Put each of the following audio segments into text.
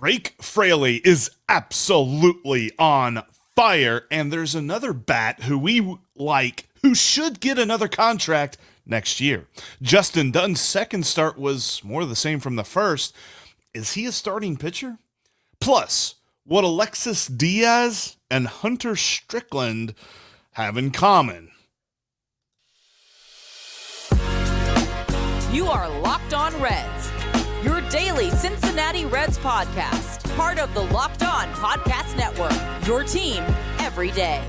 Drake Fraley is absolutely on fire, and there's another bat who we like who should get another contract next year. Justin Dunn's second start was more of the same from the first. Is he a starting pitcher? Plus, what Alexis Diaz and Hunter Strickland have in common. You are Locked On Reds, your daily Cincinnati Reds podcast, part of the Locked On Podcast Network, your team every day.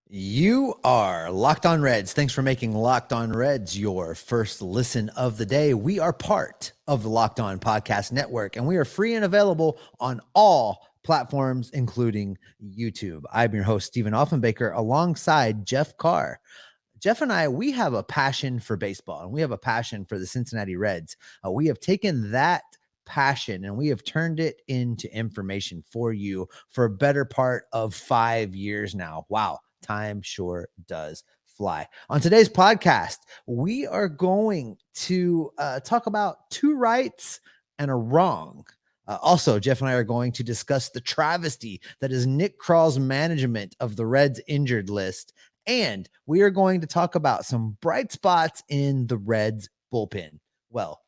You are Locked On Reds. Thanks for making Locked On Reds your first listen of the day. We are part of the Locked On Podcast Network, and we are free and available on all platforms, including YouTube. I'm your host, Stephen Offenbaker, alongside Jeff Carr. Jeff and I, we have a passion for baseball, and we have a passion for the Cincinnati Reds. We have taken that passion and we have turned it into information for you for a better part of 5 years now. Wow. Time sure does fly. On today's podcast, we are going to talk about two rights and a wrong. Also, Jeff and I are going to discuss the travesty that is Nick Krall's management of the Reds injured list. And we are going to talk about some bright spots in the Reds bullpen. Well,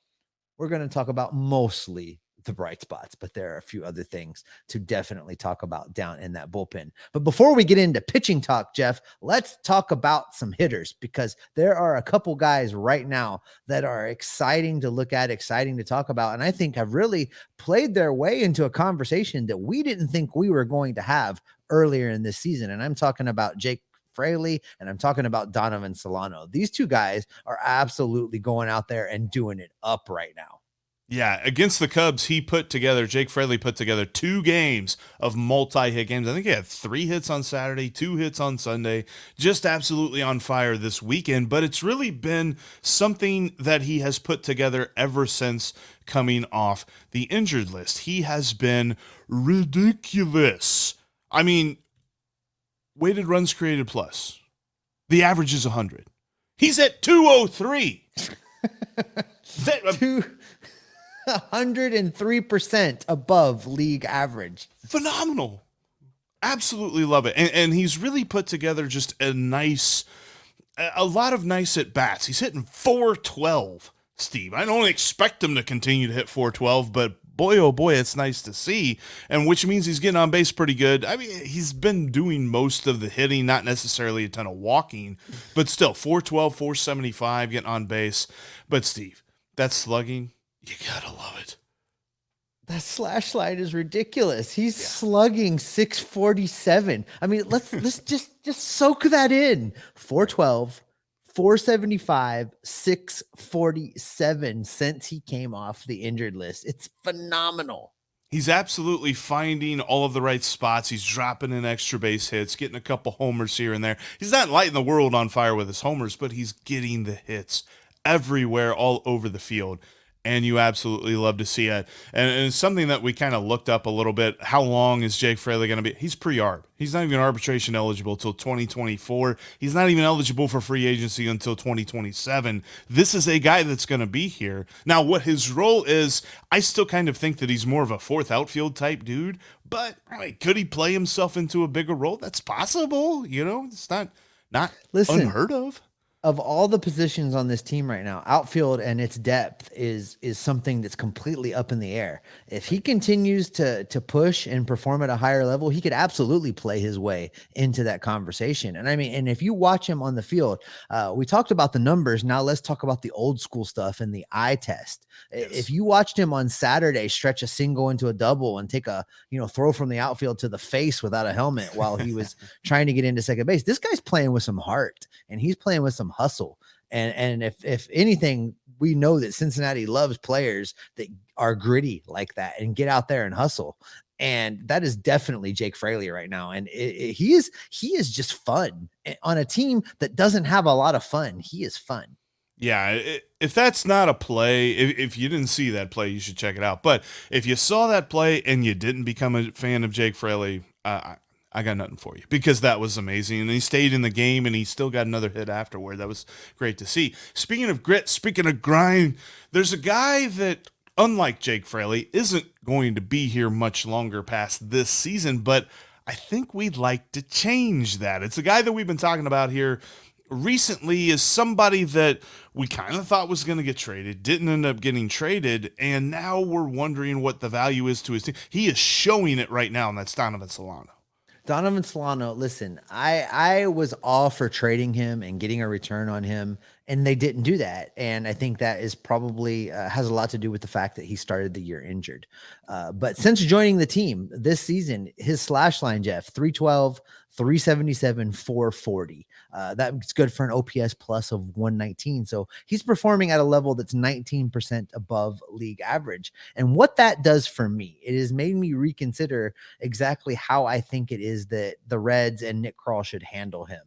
we're going to talk about mostly the bright spots, but there are a few other things to definitely talk about down in that bullpen. But before we get into pitching talk, Jeff, let's talk about some hitters, because there are a couple guys right now that are exciting to look at, exciting to talk about, and I think have really played their way into a conversation that we didn't think we were going to have earlier in this season. And I'm talking about Jake Fraley, and I'm talking about Donovan Solano. These two guys are absolutely going out there and doing it up right now. Yeah, against the Cubs, Jake Fraley put together 2 games of multi-hit games. I think he had 3 hits on Saturday, 2 hits on Sunday, just absolutely on fire this weekend. But it's really been something that he has put together ever since coming off the injured list. He has been ridiculous. I mean, weighted runs created plus. The average is 100. He's at 203. 103% above league average. Phenomenal. Absolutely love it. And he's really put together just a lot of nice at bats. He's hitting 412, Steve. I don't expect him to continue to hit 412, but boy, oh boy, it's nice to see. And which means he's getting on base pretty good. I mean, he's been doing most of the hitting, not necessarily a ton of walking, but still 412, 475, getting on base. But Steve, that slugging, you gotta love it. That slash slide is ridiculous. He's slugging 647. I mean, let's just soak that in. 412, 475, 647 since he came off the injured list. It's phenomenal. He's absolutely finding all of the right spots. He's dropping in extra base hits, getting a couple homers here and there. He's not lighting the world on fire with his homers, but he's getting the hits everywhere, all over the field. And you absolutely love to see it. And it's something that we kind of looked up a little bit. How long is Jake Fraley going to be? He's pre-arb. He's not even arbitration eligible until 2024. He's not even eligible for free agency until 2027. This is a guy that's going to be here. Now, what his role is, I still kind of think that he's more of a fourth outfield type dude. But could he play himself into a bigger role? That's possible. It's not unheard of. Of all the positions on this team right now, outfield and its depth is something that's completely up in the air. If he continues to push and perform at a higher level, he could absolutely play his way into that conversation. And I mean, and if you watch him on the field, we talked about the numbers. Now let's talk about the old school stuff and the eye test. Yes. If you watched him on Saturday stretch a single into a double and take a throw from the outfield to the face without a helmet while he was trying to get into second base, this guy's playing with some heart and he's playing with some hustle. And if anything, we know that Cincinnati loves players that are gritty like that and get out there and hustle. And that is definitely Jake Fraley right now. And he is just fun on a team that doesn't have a lot of fun. He is fun. Yeah, if that's not a play, if you didn't see that play, you should check it out. But if you saw that play and you didn't become a fan of Jake Fraley, I got nothing for you, because that was amazing. And he stayed in the game and he still got another hit afterward. That was great to see. Speaking of grit, speaking of grind, there's a guy that unlike Jake Fraley, isn't going to be here much longer past this season, but I think we'd like to change that. It's a guy that we've been talking about here recently is somebody that we kind of thought was going to get traded, didn't end up getting traded, and now we're wondering what the value is to his team. He is showing it right now, and that's Donovan Solano. Donovan Solano, listen, I was all for trading him and getting a return on him, and they didn't do that. And I think that is probably has a lot to do with the fact that he started the year injured. But since joining the team this season, his slash line, Jeff, 312, 377, 440. That's good for an OPS plus of 119. So he's performing at a level that's 19% above league average. And what that does for me, it has made me reconsider exactly how I think it is that the Reds and Nick Krall should handle him.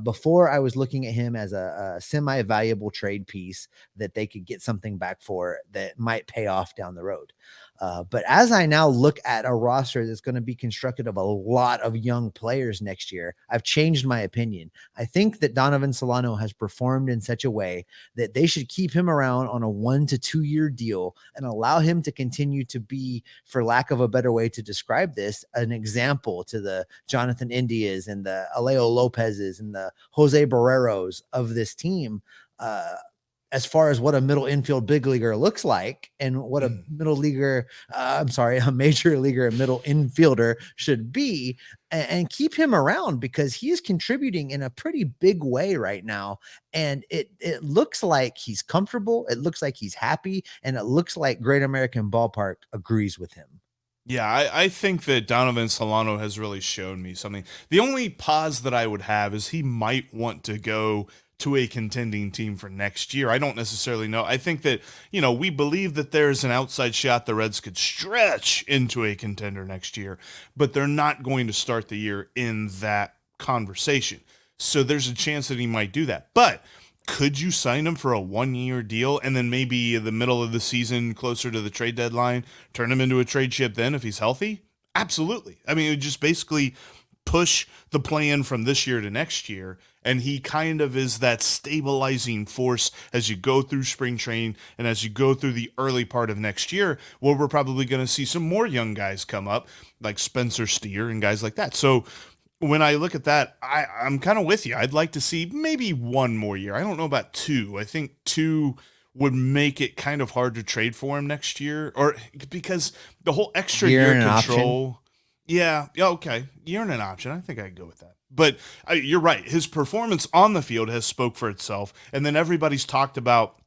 Before, I was looking at him as a semi-valuable trade piece that they could get something back for that might pay off down the road. But as I now look at a roster that's going to be constructed of a lot of young players next year, I've changed my opinion. I think that Donovan Solano has performed in such a way that they should keep him around on a 1 to 2 year deal and allow him to continue to be, for lack of a better way to describe this, an example to the Jonathan Indias and the Alejo Lopez's and the Jose Barreros of this team. As far as what a middle infield big leaguer looks like and what a a major leaguer middle infielder should be, and keep him around because he is contributing in a pretty big way right now. And it looks like he's comfortable. It looks like he's happy. And it looks like Great American Ballpark agrees with him. Yeah, I think that Donovan Solano has really shown me something. The only pause that I would have is he might want to go to a contending team for next year. I don't necessarily know. I think that, we believe that there's an outside shot the Reds could stretch into a contender next year, but they're not going to start the year in that conversation. So there's a chance that he might do that. But could you sign him for a 1 year deal and then maybe in the middle of the season, closer to the trade deadline, turn him into a trade chip then if he's healthy? Absolutely. I mean, it would just basically push the plan from this year to next year. And he kind of is that stabilizing force as you go through spring training and as you go through the early part of next year, where we're probably going to see some more young guys come up like Spencer Steer and guys like that. So when I look at that, I'm kind of with you. I'd like to see maybe 1 more year. I don't know about 2. I think 2 would make it kind of hard to trade for him next year, or because the whole extra year control. Option. Yeah. Okay. Year and an option. I think I could go with that. But you're right. His performance on the field has spoke for itself. And then everybody's talked about,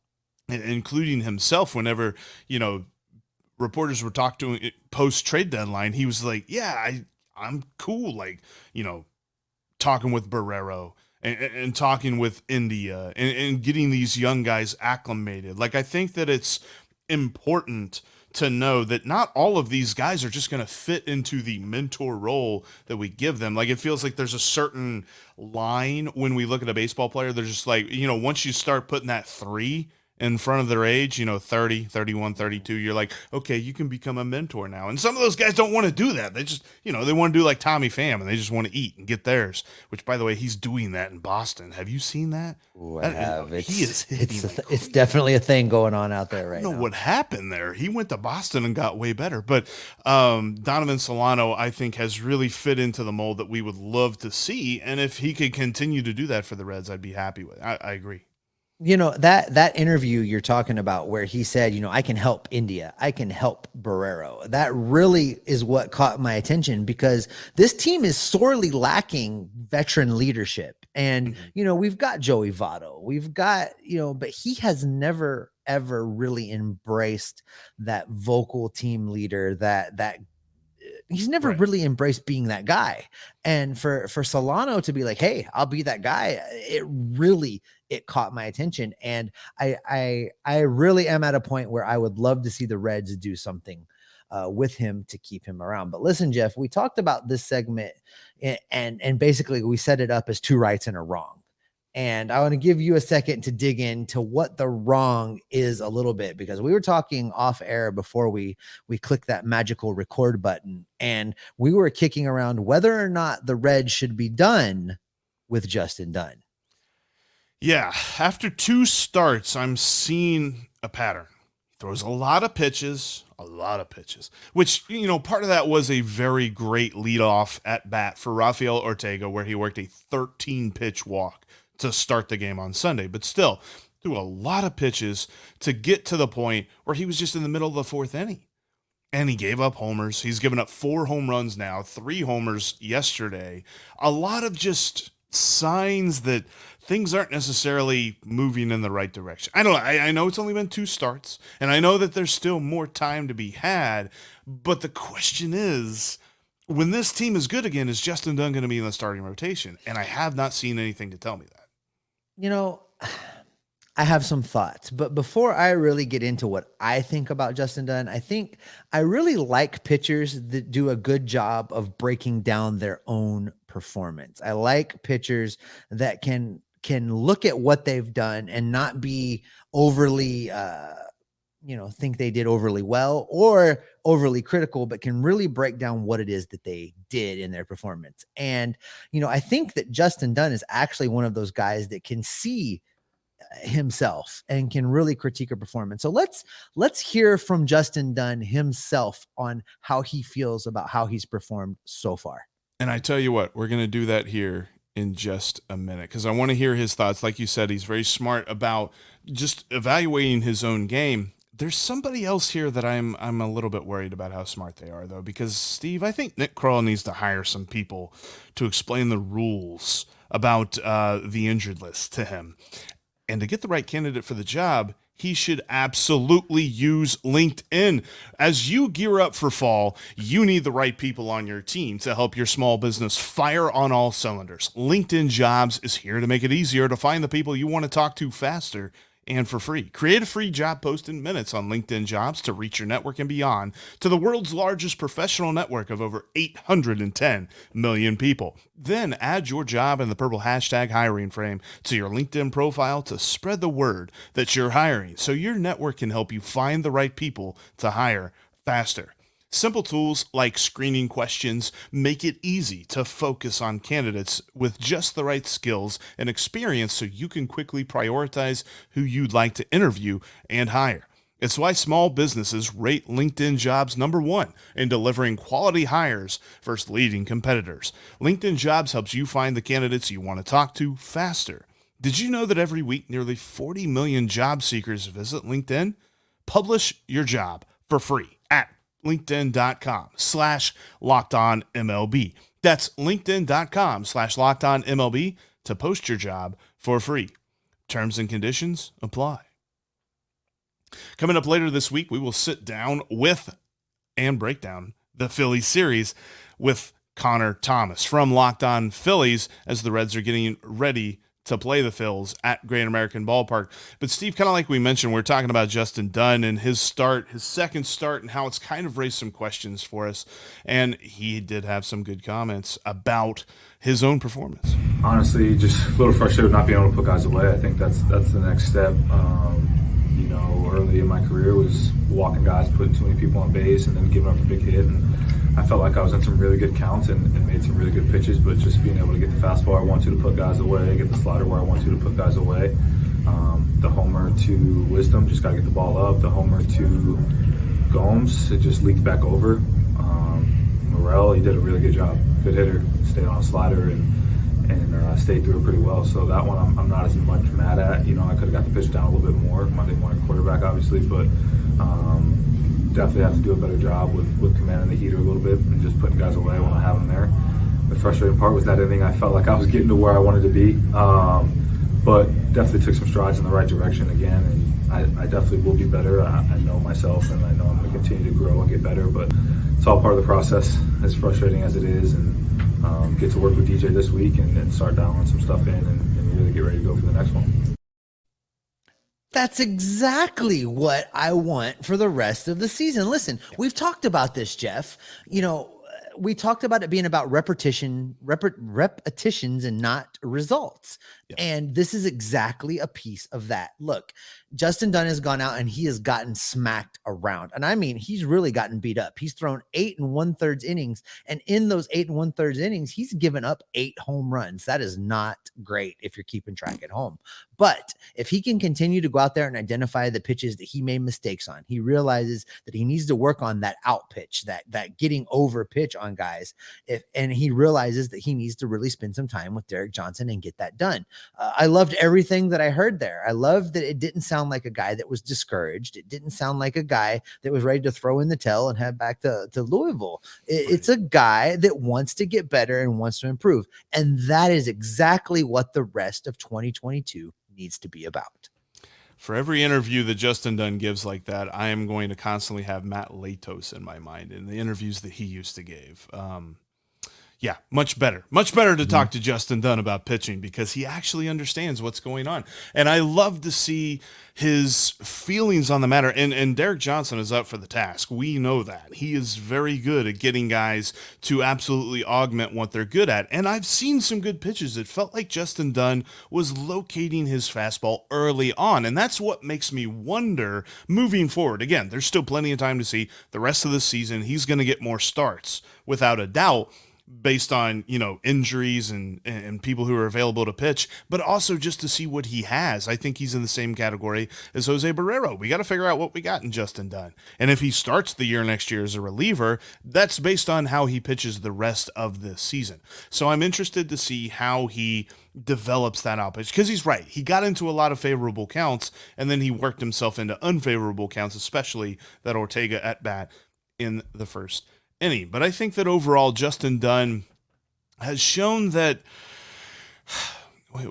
including himself, whenever, reporters were talking to him post trade deadline, he was like, yeah, I'm cool. Like, talking with Barrero and talking with India and getting these young guys acclimated. Like, I think that it's important to know that not all of these guys are just going to fit into the mentor role that we give them. Like, it feels like there's a certain line when we look at a baseball player. They're just like, once you start putting that 3 in front of their age, 30, 31, 32, you're like, okay, you can become a mentor now. And some of those guys don't want to do that. They just, they want to do like Tommy Pham and they just want to eat and get theirs, which, by the way, he's doing that in Boston. Have you seen that? Ooh, I have. It's definitely a thing going on out there right now. I don't know what happened there. He went to Boston and got way better. But Donovan Solano, I think, has really fit into the mold that we would love to see. And if he could continue to do that for the Reds, I'd be happy with it. I agree. That interview you're talking about where he said, I can help India, I can help Barrero. That really is what caught my attention because this team is sorely lacking veteran leadership. And, we've got Joey Votto, we've got, but he has never, ever really embraced that vocal team leader that he's never really embraced being that guy. And for Solano to be like, hey, I'll be that guy. It caught my attention. And I really am at a point where I would love to see the Reds do something with him to keep him around. But listen, Jeff, we talked about this segment and basically we set it up as 2 rights and a wrong. And I want to give you a second to dig into what the wrong is a little bit, because we were talking off air before we clicked that magical record button. And we were kicking around whether or not the Reds should be done with Justin Dunn. Yeah. After 2 starts, I'm seeing a pattern. throws a lot of pitches, which, part of that was a very great leadoff at bat for Rafael Ortega, where he worked a 13-pitch walk to start the game on Sunday. But still, threw a lot of pitches to get to the point where he was just in the middle of the fourth inning. And he gave up homers. He's given up 4 home runs now, 3 homers yesterday. A lot of just signs that things aren't necessarily moving in the right direction. I don't know. I know it's only been 2 starts, and I know that there's still more time to be had. But the question is, when this team is good again, is Justin Dunn going to be in the starting rotation? And I have not seen anything to tell me that. I have some thoughts, but before I really get into what I think about Justin Dunn, I think I really like pitchers that do a good job of breaking down their own performance. I like pitchers that can look at what they've done and not be overly, think they did overly well or overly critical, but can really break down what it is that they did in their performance. And, I think that Justin Dunn is actually one of those guys that can see himself and can really critique a performance. So let's hear from Justin Dunn himself on how he feels about how he's performed so far. And I tell you what, we're going to do that here in just a minute, because I want to hear his thoughts. Like you said, he's very smart about just evaluating his own game. There's somebody else here that I'm a little bit worried about how smart they are, though, because, Steve, I think Nick Krall needs to hire some people to explain the rules about the injured list to him. And to get the right candidate for the job, he should absolutely use LinkedIn. As you gear up for fall, you need the right people on your team to help your small business fire on all cylinders. LinkedIn Jobs is here to make it easier to find the people you want to talk to faster and for free. Create a free job post in minutes on LinkedIn Jobs to reach your network and beyond to the world's largest professional network of over 810 million people. Then add your job in the purple hashtag hiring frame to your LinkedIn profile to spread the word that you're hiring, so your network can help you find the right people to hire faster. Simple tools like screening questions make it easy to focus on candidates with just the right skills and experience, so you can quickly prioritize who you'd like to interview and hire. It's why small businesses rate LinkedIn Jobs #1 in delivering quality hires versus leading competitors. LinkedIn Jobs helps you find the candidates you want to talk to faster. Did you know that every week nearly 40 million job seekers visit LinkedIn? Publish your job for free at LinkedIn.com/LockedOnMLB. That's LinkedIn.com/LockedOnMLB to post your job for free. Terms and conditions apply. Coming up later this week, we will sit down with and break down the Phillies series with Connor Thomas from Locked On Phillies, as the Reds are getting ready to play the Phils at Great American Ballpark. But Steve, kind of like we mentioned, we're talking about Justin Dunn and his second start, and how it's kind of raised some questions for us. And he did have some good comments about his own performance. Honestly, just a little frustrated not being able to put guys away. I think that's the next step. Early in my career was walking guys, putting too many people on base, and then giving up a big hit. And I felt like I was in some really good counts and made some really good pitches, but just being able to get the fastball where I want to put guys away, get the slider where I want to put guys away. The homer to Wisdom, just got to get the ball up. The homer to Gomes, it just leaked back over. Morel, he did a really good job. Good hitter, stayed on a slider and stayed through it pretty well. So that one I'm not as much mad at. I could have got the pitch down a little bit more. I didn't want a quarterback, obviously, but definitely have to do a better job with commanding the heater a little bit and just putting guys away when I have them there. The frustrating part was that inning I felt like I was getting to where I wanted to be, but definitely took some strides in the right direction again, and I definitely will be better. I know myself, and I know I'm going to continue to grow and get better, but it's all part of the process, as frustrating as it is, and get to work with DJ this week and start dialing some stuff in and really get ready to go for the next one. That's exactly what I want for the rest of the season. Listen, we've talked about this, Jeff. we talked about it being about repetitions and not results. Yep. And this is exactly a piece of that. Look, Justin Dunn has gone out and he has gotten smacked around. And I mean, he's really gotten beat up. He's thrown 8 1/3 innings. And in those 8 1/3 innings, he's given up 8 home runs. That is not great if you're keeping track at home. But if he can continue to go out there and identify the pitches that he made mistakes on, he realizes that he needs to work on that out pitch, that getting over pitch on guys. And he realizes that he needs to really spend some time with Derek Johnson and get that done. I loved everything that I heard there. I loved that it didn't sound like a guy that was discouraged. It didn't sound like a guy that was ready to throw in the towel and head back to Louisville. It's a guy that wants to get better and wants to improve. And that is exactly what the rest of 2022 needs to be about. For every interview that Justin Dunn gives like that, I am going to constantly have Matt Latos in my mind and the interviews that he used to give. Yeah, much better to talk to Justin Dunn about pitching because he actually understands what's going on. And I love to see his feelings on the matter. And Derek Johnson is up for the task. We know that. He is very good at getting guys to absolutely augment what they're good at. And I've seen some good pitches. It felt like Justin Dunn was locating his fastball early on. And that's what makes me wonder moving forward. Again, there's still plenty of time to see the rest of the season. He's going to get more starts without a doubt, based on, injuries and people who are available to pitch, but also just to see what he has. I think he's in the same category as Jose Barrero. We got to figure out what we got in Justin Dunn. And if he starts the year next year as a reliever, that's based on how he pitches the rest of the season. So I'm interested to see how he develops that out pitch, because he's right. He got into a lot of favorable counts, and then he worked himself into unfavorable counts, especially that Ortega at bat in the first inning. But I think that overall Justin Dunn has shown that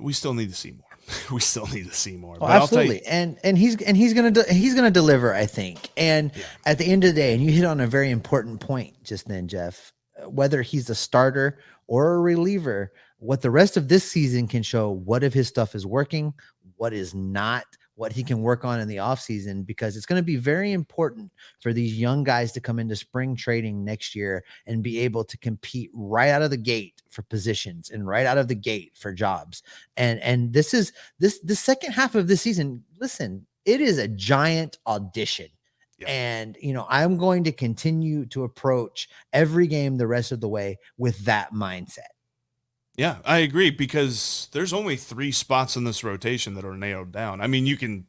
we still need to see more. We still need to see more. Oh, absolutely. And he's gonna deliver, I think. And at the end of the day, and you hit on a very important point just then, Jeff, whether he's a starter or a reliever, what the rest of this season can show what if his stuff is working, what is not, what he can work on in the offseason, because it's going to be very important for these young guys to come into spring trading next year and be able to compete right out of the gate for positions and right out of the gate for jobs. And this is the second half of this season. Listen, it is a giant audition. Yeah. And, I'm going to continue to approach every game the rest of the way with that mindset. Yeah, I agree, because there's only 3 spots in this rotation that are nailed down. I mean, you can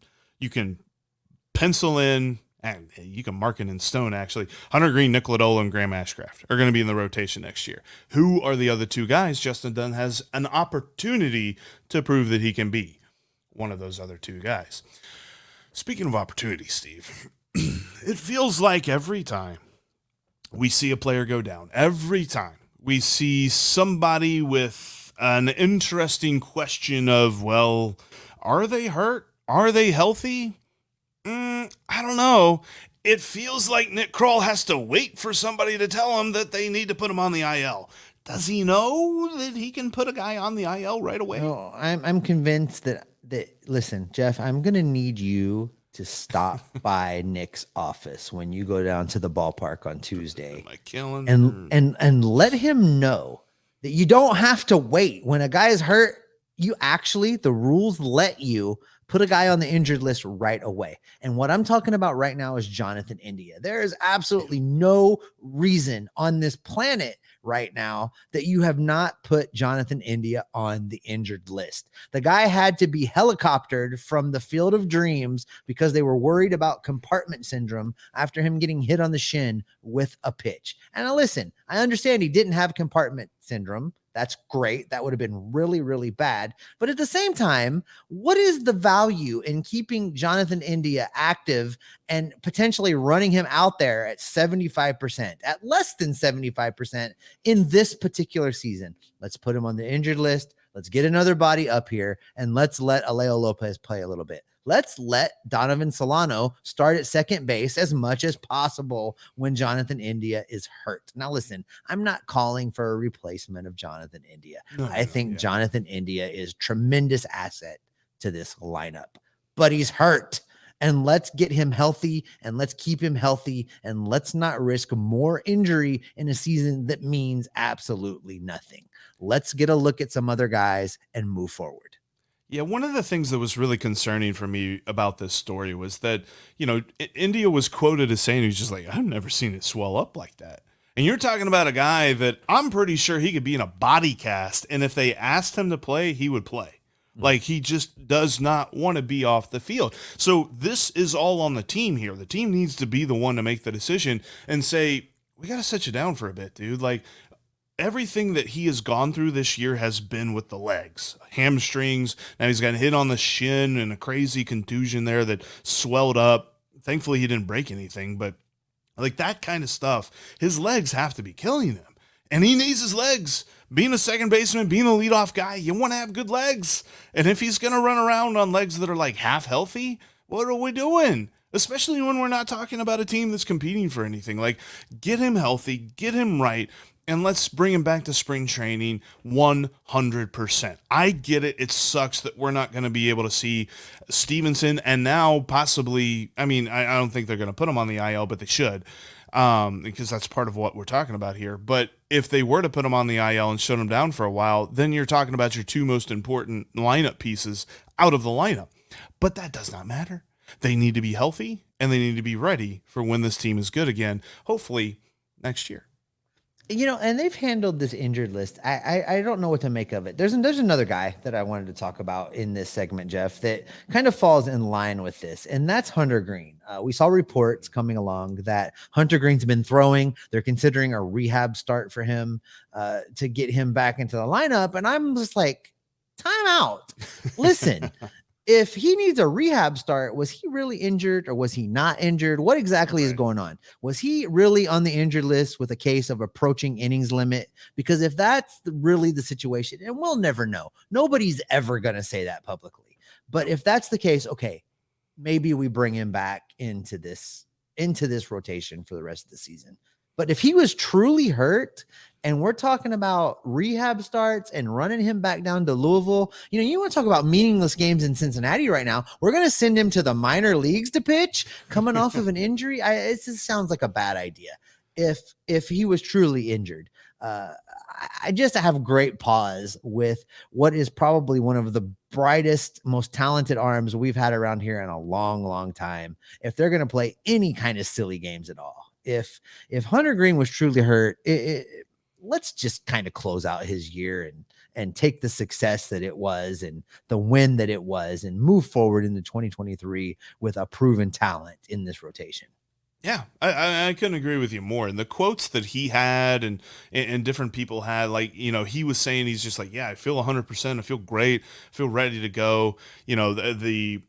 pencil in, and you can mark it in stone, actually. Hunter Green, Nick Lodolo, and Graham Ashcraft are going to be in the rotation next year. Who are the other 2 guys Justin Dunn has an opportunity to prove that he can be one of those other 2 guys? Speaking of opportunities, Steve, it feels like every time we see a player go down, every time we see somebody with an interesting question of, well, are they hurt? Are they healthy? I don't know. It feels like Nick Krall has to wait for somebody to tell him that they need to put him on the IL. Does he know that he can put a guy on the IL right away? No, I'm convinced that listen, Jeff, I'm going to need you to stop by Nick's office when you go down to the ballpark on Tuesday, and let him know that you don't have to wait. When a guy is hurt, the rules let you put a guy on the injured list right away. And what I'm talking about right now is Jonathan India. There is absolutely no reason on this planet right now that you have not put Jonathan India on the injured list. The guy had to be helicoptered from the Field of Dreams because they were worried about compartment syndrome after him getting hit on the shin with a pitch. And now listen, I understand he didn't have compartment syndrome. That's great. That would have been really, really bad. But at the same time, what is the value in keeping Jonathan India active and potentially running him out there at 75%, at less than 75% in this particular season? Let's put him on the injured list. Let's get another body up here, and let's let Alejo Lopez play a little bit. Let's let Donovan Solano start at second base as much as possible when Jonathan India is hurt. Now, listen, I'm not calling for a replacement of Jonathan India. I think Jonathan India is a tremendous asset to this lineup, but he's hurt. and let's get him healthy and let's keep him healthy and let's not risk more injury in a season that means absolutely nothing. Let's get a look at some other guys and move forward. Yeah, one of the things that was really concerning for me about this story was that, India was quoted as saying, he's just like, I've never seen it swell up like that. And you're talking about a guy that I'm pretty sure he could be in a body cast, and if they asked him to play, he would play. Like, he just does not want to be off the field. So this is all on the team here. The team needs to be the one to make the decision and say, we got to set you down for a bit, dude. Like, everything that he has gone through this year has been with the legs, hamstrings. Now he's got hit on the shin and a crazy contusion there that swelled up. Thankfully, he didn't break anything, but like that kind of stuff, his legs have to be killing him. And he needs his legs. Being a second baseman, being a leadoff guy, you want to have good legs. And if he's going to run around on legs that are like half healthy, what are we doing? Especially when we're not talking about a team that's competing for anything. Like, get him healthy, get him right, and let's bring him back to spring training 100%. I get it. It sucks that we're not going to be able to see Stevenson and now possibly, I don't think they're going to put him on the IL, but they should, because that's part of what we're talking about here. But if they were to put him on the IL and shut him down for a while, then you're talking about your two most important lineup pieces out of the lineup. But that does not matter. They need to be healthy and they need to be ready for when this team is good again, hopefully next year. And they've handled this injured list. I don't know what to make of it. There's another guy that I wanted to talk about in this segment, Jeff, that kind of falls in line with this, and that's Hunter Green. We saw reports coming along that Hunter Green's been throwing. They're considering a rehab start for him to get him back into the lineup, and I'm just like, time out. Listen. If he needs a rehab start, was he really injured or was he not injured? What exactly is going on? Was he really on the injured list with a case of approaching innings limit? Because if that's really the situation, and we'll never know, nobody's ever going to say that publicly. But if that's the case, okay, maybe we bring him back into this rotation for the rest of the season. But if he was truly hurt and we're talking about rehab starts and running him back down to Louisville, you want to talk about meaningless games in Cincinnati right now. We're going to send him to the minor leagues to pitch coming off of an injury. It just sounds like a bad idea. If he was truly injured, I just have great pause with what is probably one of the brightest, most talented arms we've had around here in a long, long time. If they're going to play any kind of silly games at all. If Hunter Green was truly hurt, let's just kind of close out his year and take the success that it was and the win that it was and move forward into 2023 with a proven talent in this rotation. Yeah, I couldn't agree with you more. And the quotes that he had and different people had, like, he was saying, he's just like, yeah, I feel 100%. I feel great. I feel ready to go.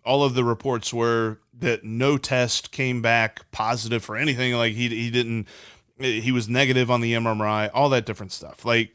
All of the reports were that no test came back positive for anything. Like he was negative on the MRI, all that different stuff. Like,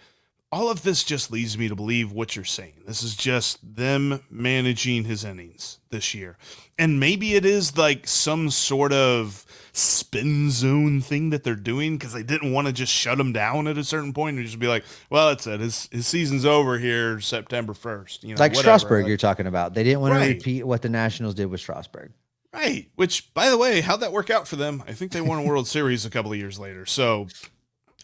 all of this just leads me to believe what you're saying. This is just them managing his innings this year. And maybe it is like some sort of spin zone thing that they're doing because they didn't want to just shut him down at a certain point and just be like, well, that's it. His season's over here September 1st. Like Strasburg, you're talking about. They didn't want to repeat what the Nationals did with Strasburg. Right. Which, by the way, how'd that work out for them? I think they won a World Series a couple of years later. So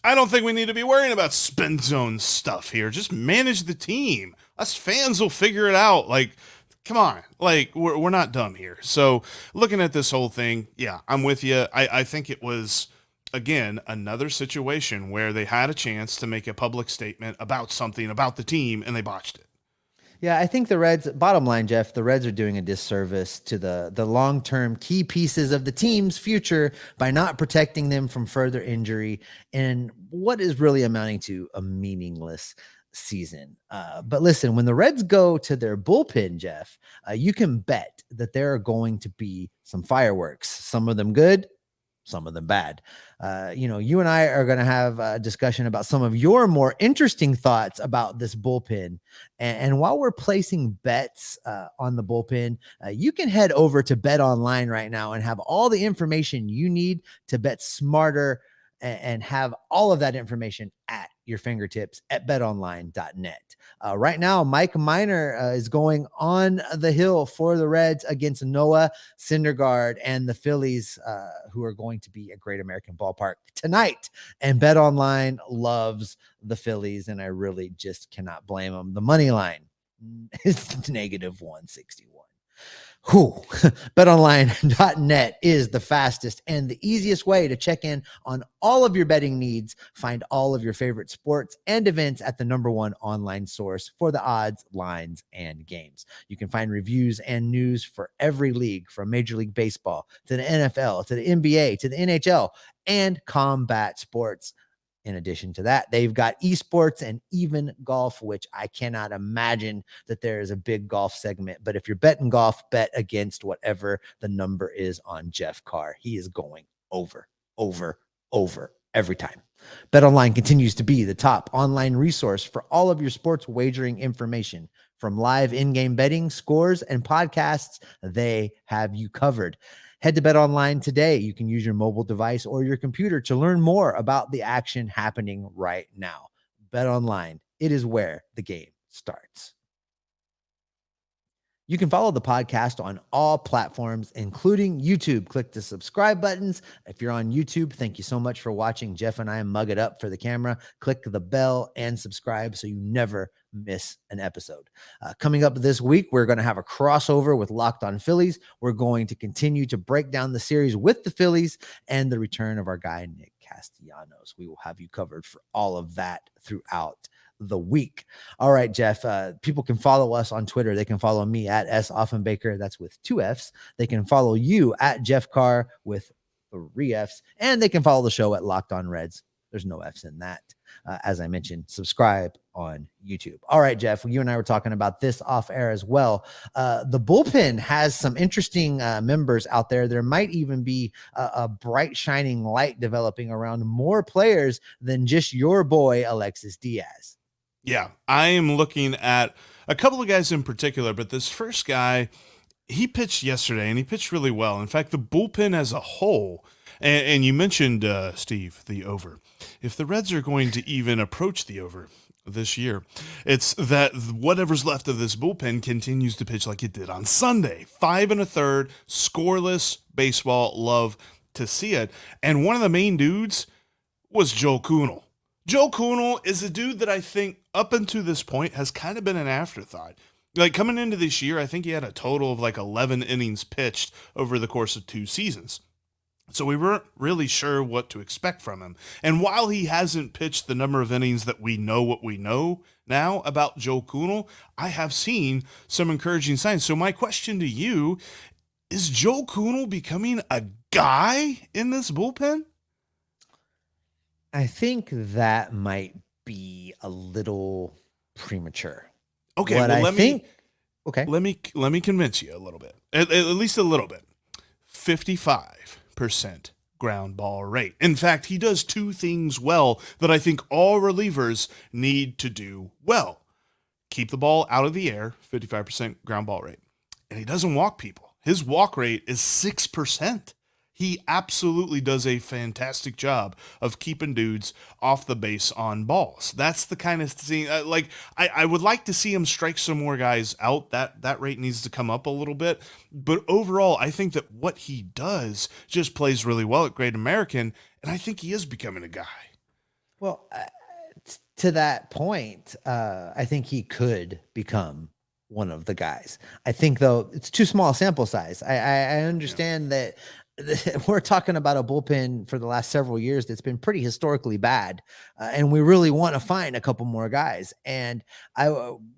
I don't think we need to be worrying about spin zone stuff here. Just manage the team. Us fans will figure it out. Like, come on. Like, we're not dumb here. So looking at this whole thing, yeah, I'm with you. I think it was, again, another situation where they had a chance to make a public statement about something, about the team, and they botched it. Yeah, I think the Reds, bottom line, Jeff, the Reds are doing a disservice to the long-term key pieces of the team's future by not protecting them from further injury and what is really amounting to a meaningless season. But listen, when the Reds go to their bullpen, Jeff, you can bet that there are going to be some fireworks, some of them good, some of them bad. You and I are going to have a discussion about some of your more interesting thoughts about this bullpen. And while we're placing bets on the bullpen, you can head over to BetOnline right now and have all the information you need to bet smarter and have all of that information at your fingertips at betonline.net. Right now, Mike Minor is going on the hill for the Reds against Noah Syndergaard and the Phillies, who are going to be at Great American Ballpark tonight. And BetOnline loves the Phillies, and I really just cannot blame them. The money line is negative 161. BetOnline.net is the fastest and the easiest way to check in on all of your betting needs. Find all of your favorite sports and events at the #1 online source for the odds, lines, and games. You can find reviews and news for every league, from Major League Baseball to the NFL to the NBA to the NHL and combat sports. In addition to that, they've got esports and even golf, which I cannot imagine that there is a big golf segment. But if you're betting golf, bet against whatever the number is on Jeff Carr. He is going over every time. BetOnline continues to be the top online resource for all of your sports wagering information. From live in-game betting, scores, and podcasts, they have you covered. Head to BetOnline today. You can use your mobile device or your computer to learn more about the action happening right now. BetOnline, it is where the game starts. You can follow the podcast on all platforms, including YouTube. Click the subscribe buttons. If you're on YouTube, thank you so much for watching. Jeff and I mug it up for the camera. Click the bell and subscribe so you never miss an episode. Coming up this week, we're going to have a crossover with Locked On Phillies. We're going to continue to break down the series with the Phillies and the return of our guy, Nick Castellanos. We will have you covered for all of that throughout the week. All right, Jeff, people can follow us on Twitter. They can follow me at S Offenbaker. That's with 2 F's. They can follow you at Jeff Carr with 3 F's, and they can follow the show at Locked On Reds. There's no F's in that. As I mentioned, subscribe on YouTube. All right, Jeff, you and I were talking about this off air as well. The bullpen has some interesting members out there. There might even be a bright shining light developing around more players than just your boy, Alexis Diaz. Yeah, I am looking at a couple of guys in particular, but this first guy, he pitched yesterday, and he pitched really well. In fact, the bullpen as a whole, and you mentioned, Steve, the over. If the Reds are going to even approach the over this year, it's that whatever's left of this bullpen continues to pitch like it did on Sunday. 5 1/3, scoreless baseball. Love to see it. And one of the main dudes was Joe Kuhnel. Joe Kuhnel is a dude that I think up until this point has kind of been an afterthought. Like coming into this year, I think he had a total of like 11 innings pitched over the course of 2 seasons. So we weren't really sure what to expect from him. And while he hasn't pitched the number of innings that we know what we know now about Joe Kuhnel, I have seen some encouraging signs. So my question to you, is Joe Kuhnel becoming a guy in this bullpen? I think that might be a little premature. Okay, well, let me convince you a little bit, at least a little bit. 55% ground ball rate. In fact, he does 2 things well that I think all relievers need to do well. Keep the ball out of the air, 55% ground ball rate. And he doesn't walk people. His walk rate is 6%. He absolutely does a fantastic job of keeping dudes off the base on balls. That's the kind of thing, I would like to see him strike some more guys out. That rate needs to come up a little bit. But overall, I think that what he does just plays really well at Great American, and I think he is becoming a guy. Well, to that point, I think he could become one of the guys. I think, though, it's too small a sample size. I understand that we're talking about a bullpen for the last several years that's been pretty historically bad, and we really want to find a couple more guys. And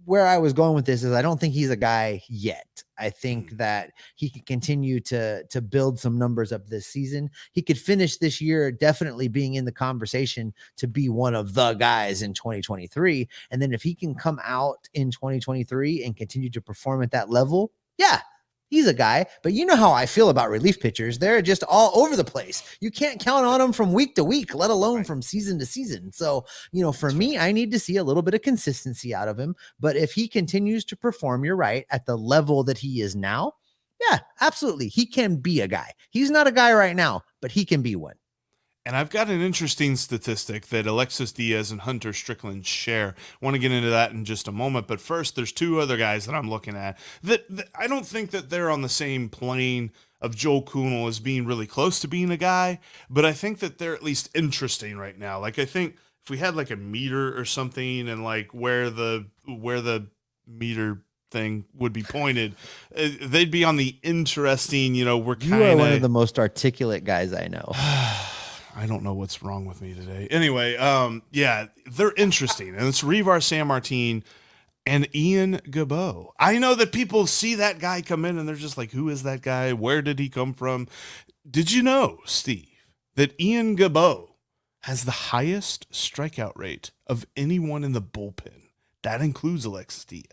where I was going with this is I don't think he's a guy yet. I think that he can continue to build some numbers up this season. He could finish this year definitely being in the conversation to be one of the guys in 2023. And then if he can come out in 2023 and continue to perform at that level, yeah, he's a guy. But you know how I feel about relief pitchers. They're just all over the place. You can't count on them from week to week, let alone from season to season. So, for me, I need to see a little bit of consistency out of him. But if he continues to perform, you're right, at the level that he is now, yeah, absolutely. He can be a guy. He's not a guy right now, but he can be one. And I've got an interesting statistic that Alexis Diaz and Hunter Strickland share. I want to get into that in just a moment. But first, there's two other guys that I'm looking at that I don't think that they're on the same plane of Joel Kuhnel as being really close to being a guy, but I think that they're at least interesting right now. Like, I think if we had like a meter or something and like where the meter thing would be pointed, they'd be on the interesting, we're kind of... You are one of the most articulate guys I know. I don't know what's wrong with me today. Anyway, yeah, they're interesting. And it's Revier SanMartin and Ian Gabot. I know that people see that guy come in and they're just like, who is that guy? Where did he come from? Did you know, Steve, that Ian Gabot has the highest strikeout rate of anyone in the bullpen? That includes Alexis Diaz.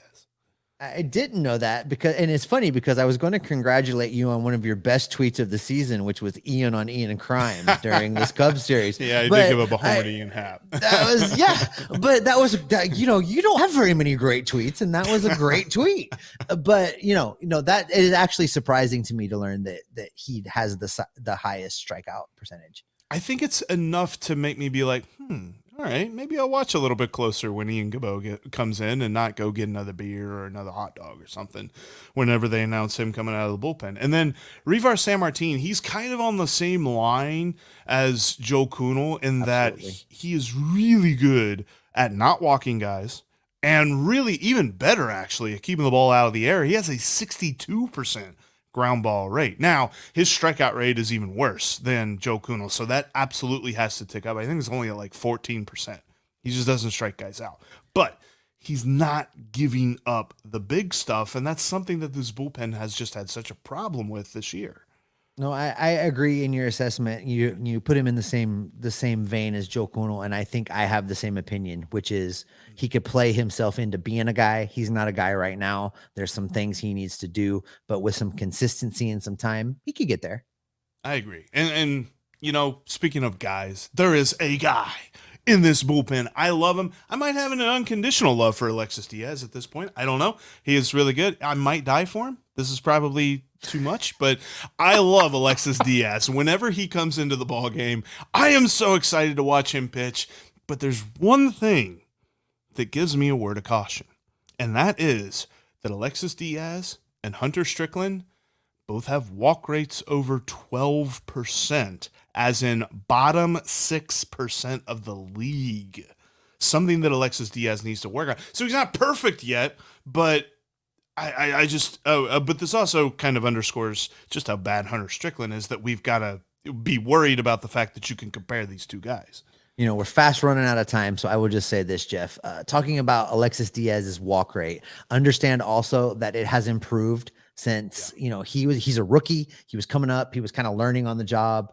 I didn't know that and it's funny because I was going to congratulate you on one of your best tweets of the season, which was Ian on Ian and crime during this Cubs series. Yeah, I did give up a homer to Ian Happ. But you don't have very many great tweets, and that was a great tweet. But that is actually surprising to me to learn that he has the highest strikeout percentage. I think it's enough to make me be like, all right, maybe I'll watch a little bit closer when Ian Gabot comes in and not go get another beer or another hot dog or something whenever they announce him coming out of the bullpen. And then Revier SanMartin, he's kind of on the same line as Joe Kuhnel in that he is really good at not walking guys and really even better, actually, at keeping the ball out of the air. He has a 62% ground ball rate. Now, his strikeout rate is even worse than Joe Kuhnel, so that absolutely has to tick up. I think it's only at like 14%. He just doesn't strike guys out. But he's not giving up the big stuff, and that's something that this bullpen has just had such a problem with this year. No, I agree in your assessment. You put him in the same vein as Joe Kuhnel, and I think I have the same opinion, which is he could play himself into being a guy. He's not a guy right now. There's some things he needs to do, but with some consistency and some time, he could get there. I agree. And speaking of guys, there is a guy in this bullpen. I love him. I might have an unconditional love for Alexis Diaz at this point. I don't know. He is really good. I might die for him. This is probably too much, but I love Alexis Diaz. Whenever he comes into the ball game, I am so excited to watch him pitch. But there's one thing that gives me a word of caution, and that is that Alexis Diaz and Hunter Strickland both have walk rates over 12%, as in bottom 6% of the league. Something that Alexis Diaz needs to work on. So he's not perfect yet, but but this also kind of underscores just how bad Hunter Strickland is, that we've got to be worried about the fact that you can compare these two guys. We're fast running out of time, so I will just say this, Jeff. Talking about Alexis Diaz's walk rate, understand also that it has improved since, he's a rookie. He was coming up. He was kind of learning on the job.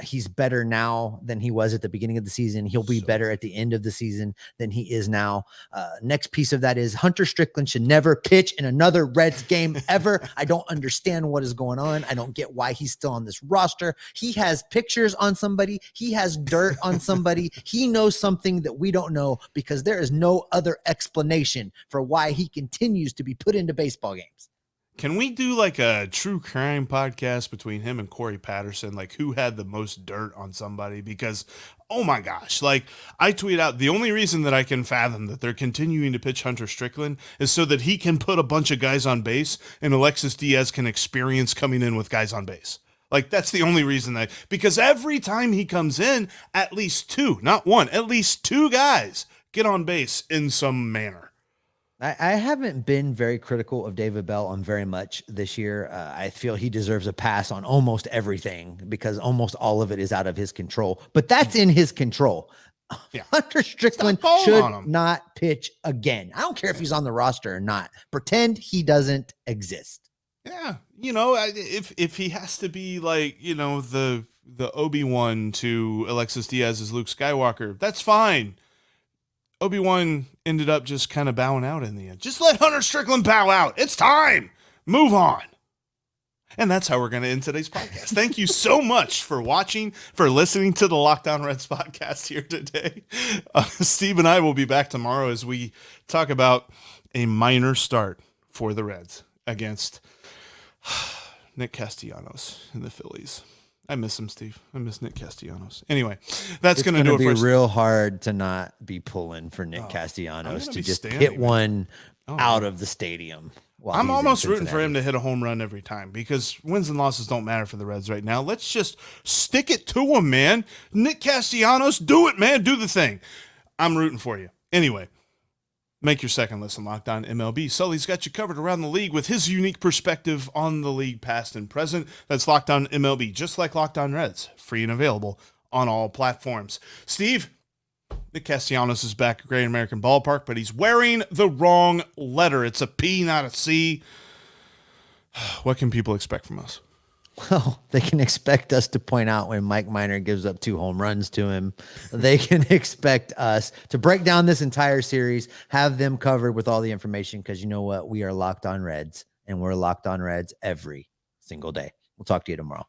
He's better now than he was at the beginning of the season. He'll be better at the end of the season than he is now. Next piece of that is Hunter Strickland should never pitch in another Reds game ever. I don't understand what is going on. I don't get why he's still on this roster. He has pictures on somebody. He has dirt on somebody. He knows something that we don't know, because there is no other explanation for why he continues to be put into baseball games. Can we do like a true crime podcast between him and Corey Patterson? Like, who had the most dirt on somebody? Because, oh my gosh, like, I tweet out, the only reason that I can fathom that they're continuing to pitch Hunter Strickland is so that he can put a bunch of guys on base and Alexis Diaz can experience coming in with guys on base. Like, that's the only reason because every time he comes in, at least two, not one, at least two guys get on base in some manner. I haven't been very critical of David Bell on very much this year. I feel he deserves a pass on almost everything because almost all of it is out of his control. But that's in his control. Yeah. Hunter Strickland should not pitch again. I don't care if he's on the roster or not. Pretend he doesn't exist. Yeah, if he has to be like, the Obi-Wan to Alexis Diaz's Luke Skywalker, that's fine. Obi-Wan ended up just kind of bowing out in the end. Just let Hunter Strickland bow out. It's time. Move on. And that's how we're going to end today's podcast. Thank you so much for watching, for listening to the Locked On Reds podcast here today. Steve and I will be back tomorrow as we talk about a minor start for the Reds against Nick Castellanos and the Phillies. I miss him, Steve. I miss Nick Castellanos. Anyway, that's going to It's do it be for us. real hard to not be pulling for Nick Castellanos to just standing, hit one Oh, out of the stadium. while I'm he's in almost rooting for Cincinnati. him to hit a home run every time because wins and losses don't matter for the Reds right now. Let's just stick it to him, man. Nick Castellanos, do it, man. Do the thing. I'm rooting for you. Anyway, make your second listen Locked On MLB. Sully's got you covered around the league with his unique perspective on the league past and present. That's Locked On MLB, just like Locked On Reds, free and available on all platforms. Steve, Nick Castellanos is back at Great American Ballpark, but he's wearing the wrong letter. It's a P, not a C. What can people expect from us? Well, they can expect us to point out when Mike Minor gives up 2 home runs to him. They can expect us to break down this entire series, have them covered with all the information, because you know what? We are Locked On Reds, and we're Locked On Reds every single day. We'll talk to you tomorrow.